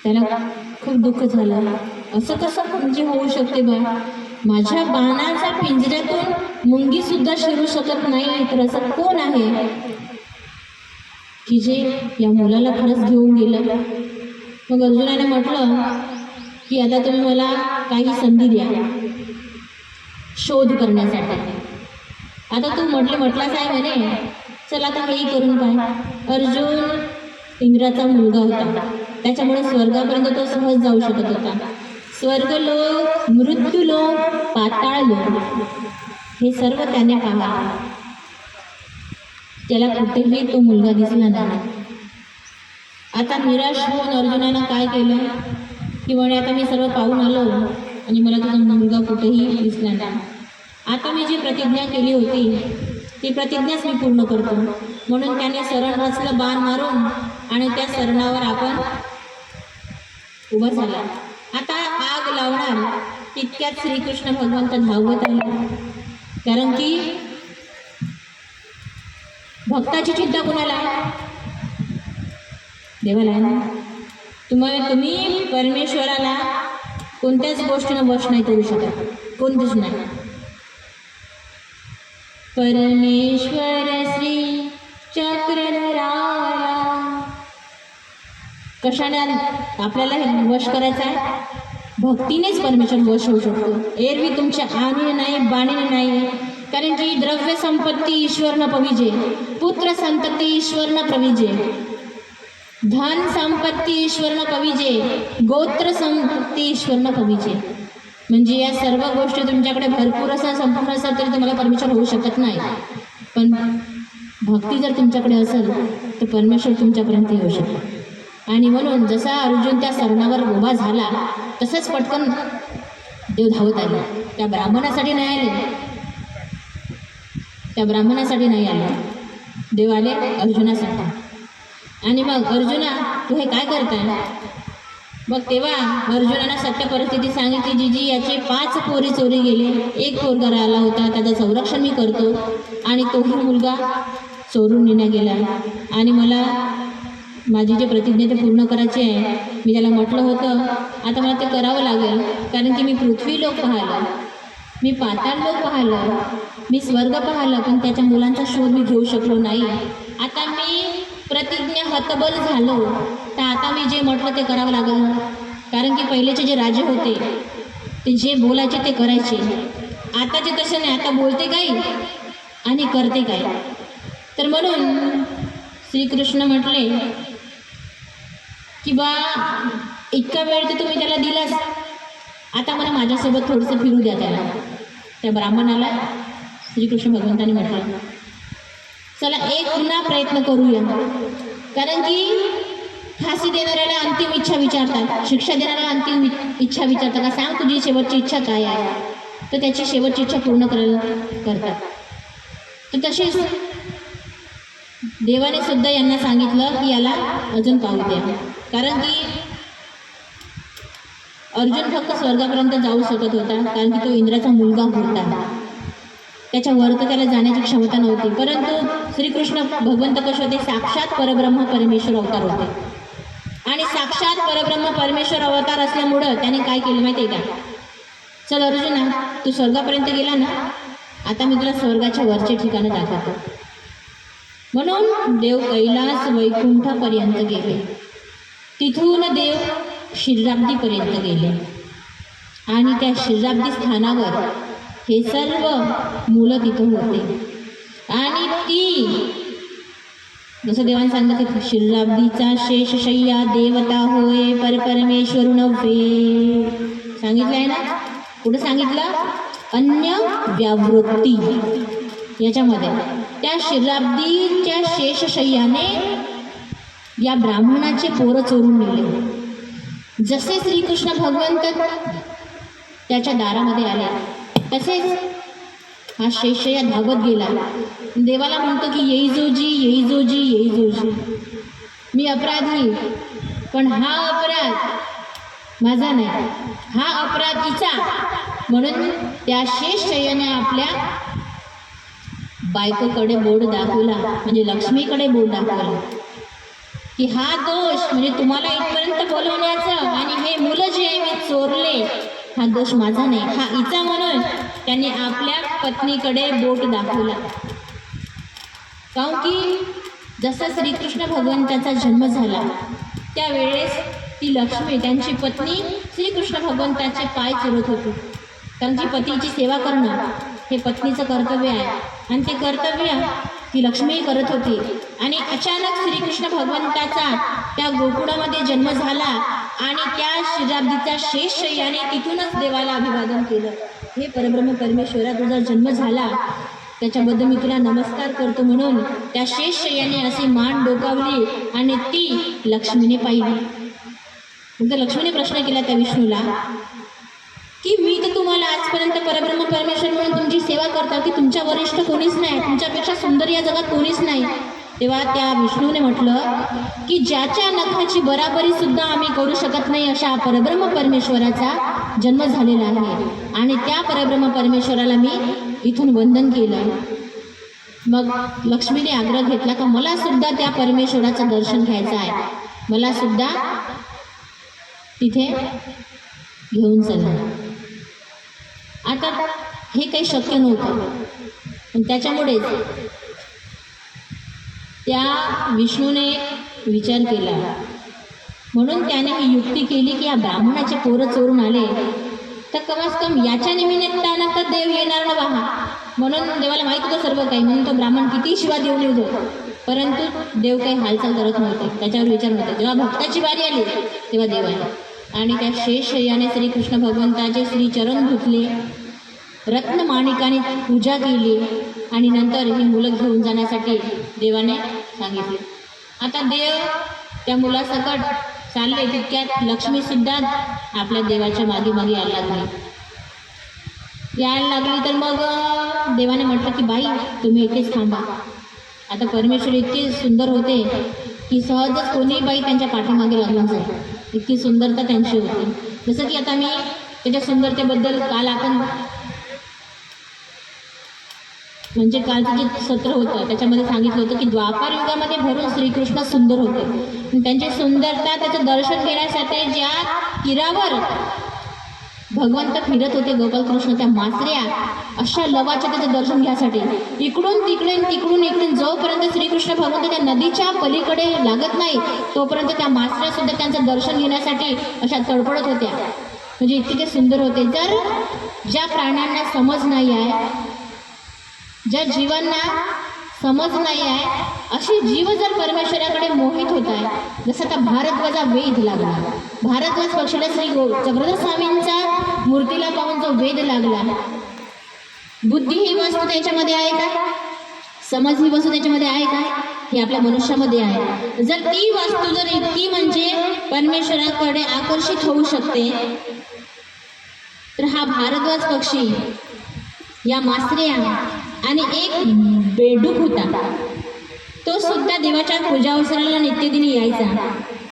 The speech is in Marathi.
त्याला खूप दुःख झालं. असं कसं म्हणजे होऊ शकते बा, माझ्या बाणाच्या पिंजऱ्यातून मुंगी सुद्धा शिरू शकत नाही, तर असं कोण आहे की जे या मुलाला खरंच घेऊन गेलं. मग अर्जुनाने म्हटलं की आता तुम्ही मला काही संधी द्या शोध करण्यासाठी. आता तू म्हटलाच आहे म्हणे, चल आता हेही करून पाय. अर्जुन इंद्राचा मुलगा होता, त्याच्यामुळे स्वर्गापर्यंत तो सहज जाऊ शकत होता. स्वर्गलोक, मृत्यूलोक, पाताळ लोक हे सर्व त्याने पाहिलं. त्याला कुठेही तो मुलगा दिसला नाही. आता निराश होऊन अर्जुनानं काय केलं की म्हणे, आता मी सर्व पाहून आलो आणि मला तुझा मुलगा कुठेही दिसला नाही. आता मी जी प्रतिज्ञा केली होती ती प्रतिज्ञाच मी पूर्ण करतो. म्हणून त्याने शरण रचलं बाण मारून आणि त्या शरणावर आपण उभा झाला. आता आग लावणार तितक्यात श्रीकृष्ण भगवंत धावत आले. कारण की भक्ताची चिंता कोणाला आहे? देवाला आहे ना. तुम्ही परमेश्वराला कोणत्याच गोष्टीनं वश नाही करू शकत, कोणतीच नाही. परमेश्वर श्री चक्रधराला कशाने आपल्याला वश करायचं आहे? भक्तीनेच परमेश्वर वश होऊ शकतो. एरवी तुमच्या आणीने नाही, बाणीने नाही. कारण की द्रव्य संपत्ती ईश्वर न पविजे, पुत्र संतती ईश्वर न प्रविजे, धन संपत्ती ईश्वर न पविजे, गोत्र संपत्ती ईश्वर न पविजे. म्हणजे या सर्व गोष्टी तुमच्याकडे भरपूर असेल, संपूर्ण असेल, तरी तुम्हाला परमेश्वर होऊ शकत नाही. पण भक्ती जर तुमच्याकडे असेल तर परमेश्वर तुमच्यापर्यंत येऊ शकतो. आणि म्हणून जसा अर्जुन त्या शरणावर उभा झाला तसंच पटकन देव धावत आले. त्या ब्राह्मणासाठी नाही आले, त्या ब्राह्मणासाठी नाही आले, देव आले अर्जुनासाठी. आणि मग अर्जुना तू हे काय करताय? मग तेव्हा अर्जुनानं सत्य परिस्थिती सांगितली. जीजी याचे 5 पोरी चोरी गेले, 1 पोरगा राहिला होता, त्याचं संरक्षण मी करतो आणि तोही मुलगा चोरून नेण्यात गेला. आणि मला माझी जी प्रतिज्ञा ते पूर्ण करायची आहे. मी त्याला म्हटलं होतं आता मला ते करावं लागेल. कारण की मी पृथ्वी लोक पाहिलं, मी पाताळ लोक पाहिलं, मी स्वर्ग पाहिलं, पण त्याच्या मुलांचा शोध मी घेऊ शकलो नाही. आता मी प्रतिज्ञा हतबल झालो, तर आता मी जे म्हटलं ते करावं लागेल. कारण की पहिलेचे जे राजे होते ते जे बोलायचे ते करायचे. आताचे तसे नाही, आता बोलते काय आणि करते काय. तर म्हणून श्रीकृष्ण म्हटले की बा इतका वेळ तर तुम्ही त्याला दिलास, आता मला माझ्यासोबत थोडंसं फिरू द्या त्याला. त्या ब्राह्मणाला श्रीकृष्ण भगवंतांनी म्हटलं चला एक पुन्हा प्रयत्न करूया. कारण की फाशी देणाऱ्याला अंतिम इच्छा विचारतात, शिक्षा देणाऱ्याला अंतिम इच्छा विचारतात का सांग तुझी शेवटची इच्छा काय आहे, तर त्याची शेवटची इच्छा पूर्ण करतात. तर तशीच देवाने सुद्धा यांना सांगितलं की याला अजून पाहू द्या. कारण की अर्जुन फक्त स्वर्गापर्यंत जाऊ शकत होता, कारण की तो इंद्राचा मुलगा होता, त्याच्यावर तर त्याला जाण्याची क्षमता नव्हती. परंतु श्रीकृष्ण भगवंत कसे होते? साक्षात परब्रह्म परमेश्वर अवतार होते. आणि साक्षात परब्रह्म परमेश्वर अवतार असल्यामुळं त्याने काय केलं माहिती आहे का? चल अर्जुना तू स्वर्गापर्यंत गेला ना, आता मी तुला स्वर्गाच्या वरचे ठिकाणं दाखवतो. म्हणून देव कैलास वैकुंठापर्यंत गेले, तिथून देव शिराब्दीपर्यंत गेले. आणि त्या शिराब्दी स्थानावर हे सर्व मुलं तिथं होते. आणि ती जसं देवाने सांगितलं की शिराब्दीचा शेषशय्या देवता होय परमेश्वर नव्हे. सांगितलं आहे ना, कुठं सांगितलं? अन्य व्यावृत्ती याच्यामध्ये. त्या शिराब्दीच्या शेषशय्याने या ब्राह्मणाचे पोरं चोरून नेले. जसे श्रीकृष्ण भगवंत त्याच्या दारामध्ये आले तसेच हा शेषशय्या धावत गेला. देवाला म्हणतो की येई जोजी येई जोजी येई जोजी, मी अपराधी, पण हा अपराध माझा नाही, हा अपराध तिचा. म्हणून त्या शेषशय्याने आपल्या बायकोकडे बोट दाखवला, म्हणजे लक्ष्मीकडे बोट दाखवला की हा दोष म्हणजे तुम्हाला इथपर्यंत बोलवण्याचं चोरले हा दोष माझा नाही, हा हिचा म्हणून त्यांनी आपल्या पत्नीकडे बोट दाखवला. काऊन की जसा श्रीकृष्ण भगवंताचा जन्म झाला त्यावेळेस ती लक्ष्मी त्यांची पत्नी श्रीकृष्ण भगवंताचे पाय चोरत होती. कारण की पतीची सेवा करणं हे पत्नीचं कर्तव्य आहे आणि ते कर्तव्य ती लक्ष्मी करत होती. आणि अचानक श्रीकृष्ण भगवंताचा त्या गोकुळामध्ये जन्म झाला आणि त्या क्षीराब्दीचा शेष शय्याने तिथूनच देवाला अभिवादन केलं. हे परब्रह्म परमेश्वरा, तुझा जन्म झाला त्याच्याबद्दल मी तुला नमस्कार करतो म्हणून त्या शेष शय्याने अशी मान डोकावली आणि ती लक्ष्मीने पाहिली. मग लक्ष्मीने प्रश्न केला त्या विष्णूला की मी तर तुम्हाला आजपर्यंत परब्रह्म परमेश्वर म्हणून तुमची सेवा करता की तुमच्या वरिष्ठ कोणीच नाही, तुमच्यापेक्षा सुंदर या जगात कोणीच नाही. तेव्हा त्या विष्णूने म्हटलं की ज्याच्या नखाची बराबरी सुद्धा आम्ही करू शकत नाही अशा परब्रह्म परमेश्वराचा जन्म झालेला आहे आणि त्या परब्रह्म परमेश्वराला मी इथून वंदन केलं. मग लक्ष्मीने आग्रह घेतला का मला सुद्धा त्या परमेश्वराचं दर्शन घ्यायचं आहे, मला सुद्धा तिथे घेऊन चला. आता हे काही शक्य नव्हतं, त्याच्यामुळेच त्या विष्णूने विचार केला. म्हणून त्याने ही युक्ती केली की या ब्राह्मणाचे पोरं चोरून आले तर कमास कम याच्या निमित्तानं तर देव येणार ना बहा. म्हणून देवाला माहीत होतं सर्व काही, म्हणून तो ब्राह्मण किती शिवा देऊ येतो, परंतु देव काही हालचाल करत नव्हते, त्याच्यावर विचार नव्हते. जेव्हा भक्ताची बारी आली तेव्हा देव आले आणि त्या शेष याने श्रीकृष्ण भगवंताचे श्रीचरण धुतले, रत्नमाणिकाने पूजा केली आणि नंतर ही मुलं घेऊन जाण्यासाठी देवाने सांगितले. आता देव त्या मुलासकट चालले, तितक्यात लक्ष्मीसुद्धा आपल्या देवाच्या मागे मागे यायला लागली. तर मग देवाने म्हटलं की बाई तुम्ही इथेच थांबा. आता परमेश्वर इतके सुंदर होते की सहजच कोणी बाई त्यांच्या पाठीमागे लागून जाईल, इतकी सुंदरता त्यांची होती. जसं की आता मी त्याच्या सुंदरतेबद्दल काल आपण म्हणजे कालचं जे सत्र होतं त्याच्यामध्ये सांगितलं होतं की द्वापार युगामध्ये भरून श्रीकृष्ण सुंदर होते. त्यांची सुंदरता त्याचं दर्शन घेण्यासाठी ज्या तीरावर भगवंत फिरत होते गोपालकृष्ण, त्या मासऱ्या अशा लवाच्या त्याचं दर्शन घ्यासाठी इकडून तिकडे तिकडून इकडून जोपर्यंत श्रीकृष्ण भगवंत त्या नदीच्या पलीकडे लागत नाही तोपर्यंत त्या मासऱ्या सुद्धा त्यांचं दर्शन घेण्यासाठी अशा तडफडत होत्या. म्हणजे इतके ते सुंदर होते. जर ज्या प्राण्यांना समज नाही आहे, ज्या जीवांना समज नाही आहे, अशी जीव जर परमेश्वराकडे मोहित होत आहे, जसं आता भारद्वाजा वेध लागला, भारद्वाज पक्षाला श्री चक्रधर स्वामींचा मूर्तीला पाहून जो वेध लागला, बुद्धी ही वस्तू त्याच्यामध्ये आहे का, समज ही वस्तू त्याच्यामध्ये आहे का, ही आपल्या मनुष्यामध्ये आहे. जर ती वस्तू जर इतकी म्हणजे परमेश्वराकडे आकर्षित होऊ शकते तर हा भारद्वाज पक्षी, या मासऱ्या आणि एक बेडूक होता, तो सुद्धा देवाच्या पूजा अवसराला नित्यदिनी यायचा.